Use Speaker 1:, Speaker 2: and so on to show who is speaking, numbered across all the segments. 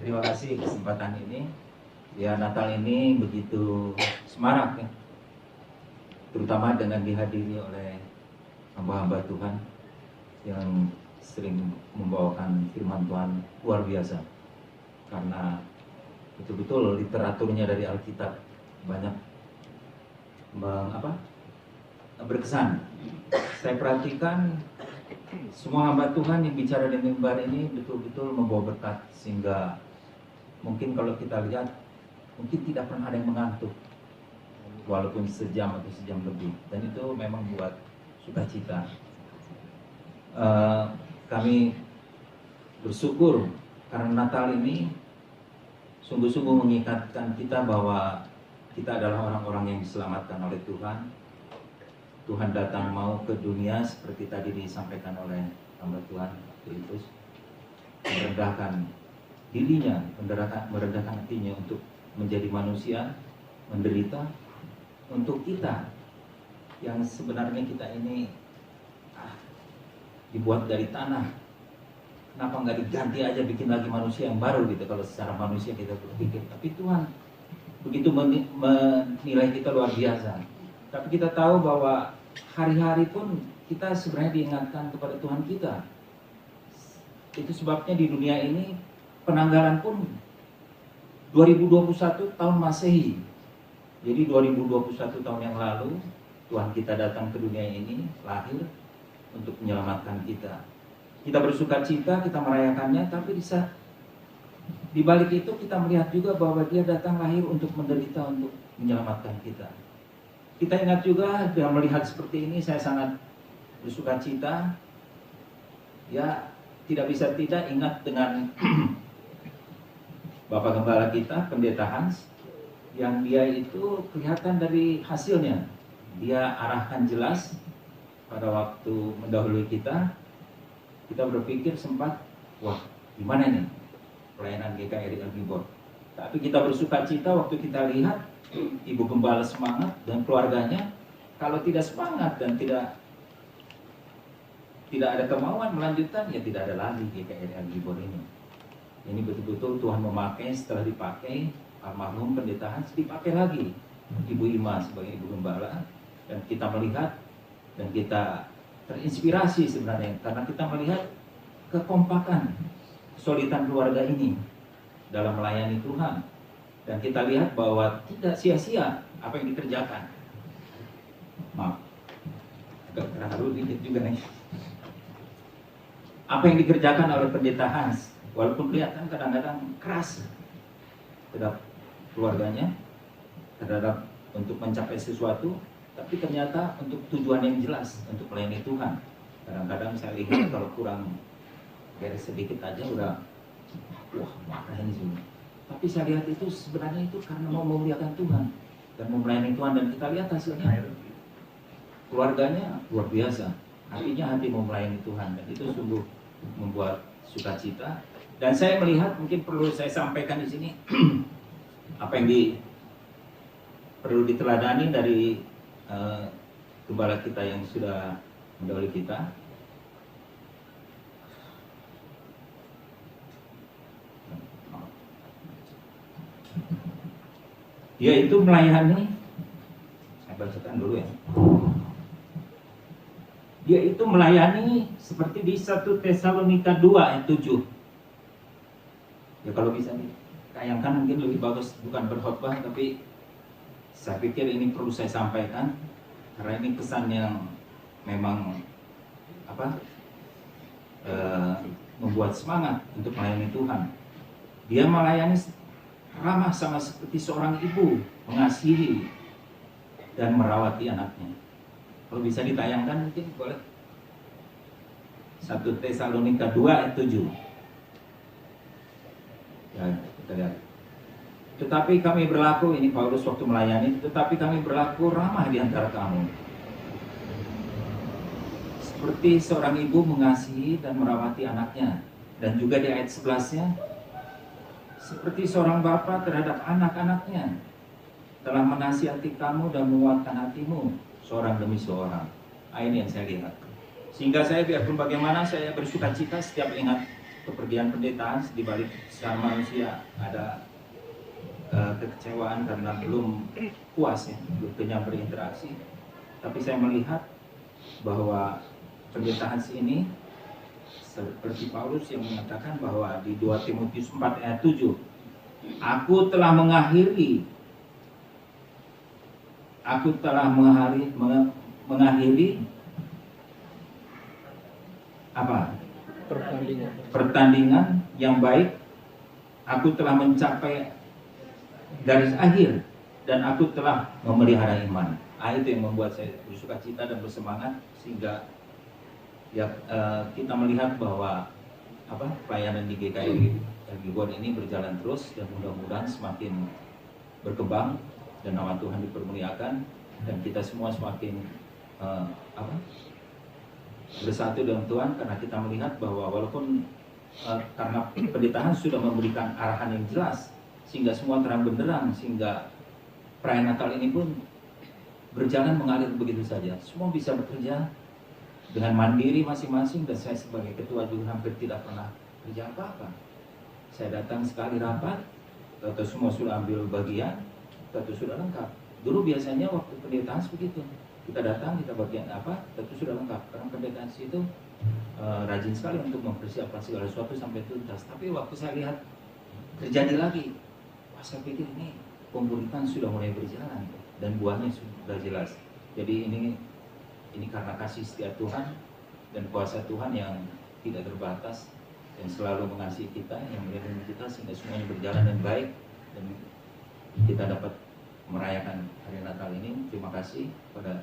Speaker 1: Terima kasih kesempatan ini. Ya, Natal ini begitu semarak ya, terutama dengan dihadiri oleh hamba-hamba Tuhan yang sering membawakan firman Tuhan luar biasa. Karena betul-betul literaturnya dari Alkitab banyak berkesan. Saya perhatikan semua hamba Tuhan yang bicara di mimbar ini betul-betul membawa berkat, sehingga mungkin kalau kita lihat mungkin tidak pernah ada yang mengantuk walaupun sejam atau sejam lebih, dan itu memang buat sukacita. Kami bersyukur karena Natal ini sungguh-sungguh mengikatkan kita bahwa kita adalah orang-orang yang diselamatkan oleh Tuhan. Tuhan datang mau ke dunia seperti tadi disampaikan oleh hamba Tuhan Filipus, merendahkan dirinya, merendahkan hatinya untuk menjadi manusia, menderita untuk kita yang sebenarnya kita ini dibuat dari tanah. Kenapa nggak diganti aja, bikin lagi manusia yang baru gitu, kalau secara manusia kita berpikir. Tapi Tuhan begitu menilai kita luar biasa. Tapi kita tahu bahwa hari-hari pun kita sebenarnya diingatkan kepada Tuhan kita. Itu sebabnya di dunia ini penanggalan pun 2021 tahun Masehi. Jadi 2021 tahun yang lalu Tuhan kita datang ke dunia ini, lahir untuk menyelamatkan kita. Kita bersuka cita, kita merayakannya, tapi di balik itu kita melihat juga bahwa Dia datang lahir untuk menderita, untuk menyelamatkan kita. Kita ingat juga dengan melihat seperti ini, saya sangat bersuka cita. Ya, tidak bisa tidak ingat dengan Bapak Gembala kita, Pendeta Hans, yang dia itu kelihatan dari hasilnya. Dia arahkan jelas pada waktu mendahului kita. Kita berpikir sempat, wah gimana nih pelayanan GKRI Algibor. Tapi kita bersuka cita waktu kita lihat Ibu Gembala semangat dan keluarganya. Kalau tidak semangat dan tidak ada kemauan melanjutkan, ya tidak ada lagi GKRI Algibor ini. Ini betul-betul Tuhan memakai. Setelah dipakai almarhum Pendeta Hans, dipakai lagi Ibu Ima sebagai Ibu Gembala. Dan kita melihat dan kita terinspirasi sebenarnya, karena kita melihat kekompakan, kesulitan keluarga ini dalam melayani Tuhan. Dan kita lihat bahwa tidak sia-sia apa yang dikerjakan. Maaf, agak terharu dikit juga nih. Apa yang dikerjakan oleh Pendeta Hans, walaupun kelihatan kadang-kadang keras terhadap keluarganya, terhadap untuk mencapai sesuatu, tapi ternyata untuk tujuan yang jelas, untuk melayani Tuhan. Kadang-kadang saya lihat kalau kurang beres sedikit aja udah, wah marah ini semua. Tapi saya lihat itu sebenarnya itu karena mau memuliakan Tuhan dan melayani Tuhan, dan kita lihat hasilnya. Keluarganya luar biasa, hatinya hati mau melayani Tuhan, dan itu sungguh membuat sukacita. Dan saya melihat, mungkin perlu saya sampaikan di sini apa yang perlu diteladani dari gembala kita yang sudah mendahului kita. Dia itu melayani, saya bacakan dulu ya. Dia itu melayani seperti di 1 Tesalonika 2 ayat 7. Ya kalau bisa ditayangkan mungkin lebih bagus, bukan berkhotbah, tapi saya pikir ini perlu saya sampaikan karena ini kesan yang memang membuat semangat untuk melayani Tuhan. Dia melayani ramah, sama seperti seorang ibu, mengasihi dan merawati anaknya. Kalau bisa ditayangkan mungkin boleh. 1 Tesalonika 2 ayat 7. Ya, kita lihat. Tetapi kami berlaku, ini Paulus waktu melayani, tetapi kami berlaku ramah di antara kamu, seperti seorang ibu mengasihi dan merawati anaknya. Dan juga di ayat 11-nya, seperti seorang bapa terhadap anak-anaknya, telah menasihati kamu dan menguatkan hatimu seorang demi seorang. Ini yang saya lihat. Sehingga saya biarpun bagaimana saya bersuka cita setiap ingat kepergian pendeta Hans, di balik secara manusia ada kekecewaan karena belum puas ya, belum kenyang berinteraksi. Tapi saya melihat bahwa pendeta Hans ini seperti Paulus yang mengatakan bahwa di 2 Timotius 4 ayat 7, aku telah mengakhiri apa? Pertandingan yang baik, aku telah mencapai garis akhir, dan aku telah memelihara iman. Itu yang membuat saya bersuka cita dan bersemangat, sehingga ya kita melihat bahwa pelayanan di GKI Gibor ini berjalan terus, dan mudah-mudahan semakin berkembang dan nama Tuhan dipermuliakan, dan kita semua semakin bersatu dengan Tuhan, karena kita melihat bahwa walaupun karena pendeta Hans sudah memberikan arahan yang jelas sehingga semua terang benderang, sehingga perayaan Natal ini pun berjalan mengalir begitu saja. Semua bisa bekerja dengan mandiri masing-masing, dan saya sebagai ketua juga hampir tidak pernah kerja apa-apa. Saya datang sekali rapat, atau semua sudah ambil bagian, atau sudah lengkap. Dulu biasanya waktu pendeta Hans begitu, kita datang, kita bagian apa, tentu sudah lengkap. Karena pendeta Hans itu rajin sekali untuk mempersiapkan segala sesuatu sampai tuntas. Tapi waktu saya lihat terjadi lagi, saya pikir ini pemuritan sudah mulai berjalan dan buahnya sudah jelas. Jadi ini karena kasih setia Tuhan dan kuasa Tuhan yang tidak terbatas, yang selalu mengasihi kita, yang melindungi kita, sehingga semuanya berjalan dengan baik dan kita dapat merayakan hari Natal ini. Terima kasih pada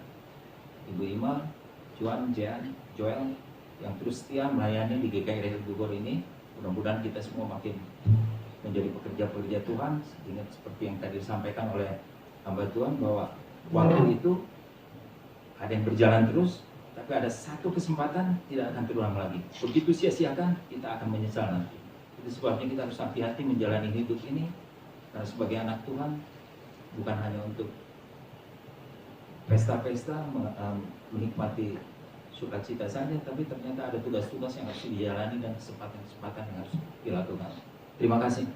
Speaker 1: Ibu Ima, Juan, Jean, Joel yang terus setia melayani di GKI Bogor ini. Mudah-mudahan kita semua makin menjadi pekerja-pekerja Tuhan, sehingga seperti yang tadi disampaikan oleh hamba Tuhan bahwa waktu itu ada yang berjalan terus, tapi ada satu kesempatan tidak akan terulang lagi. Begitu sia-siakan, kita akan menyesal nanti. Itu sebabnya kita harus hati-hati menjalani hidup ini, karena sebagai anak Tuhan bukan hanya untuk pesta-pesta, menikmati sukacita saja, tapi ternyata ada tugas-tugas yang harus dijalani dan kesempatan-kesempatan yang harus dilakukan. Terima kasih.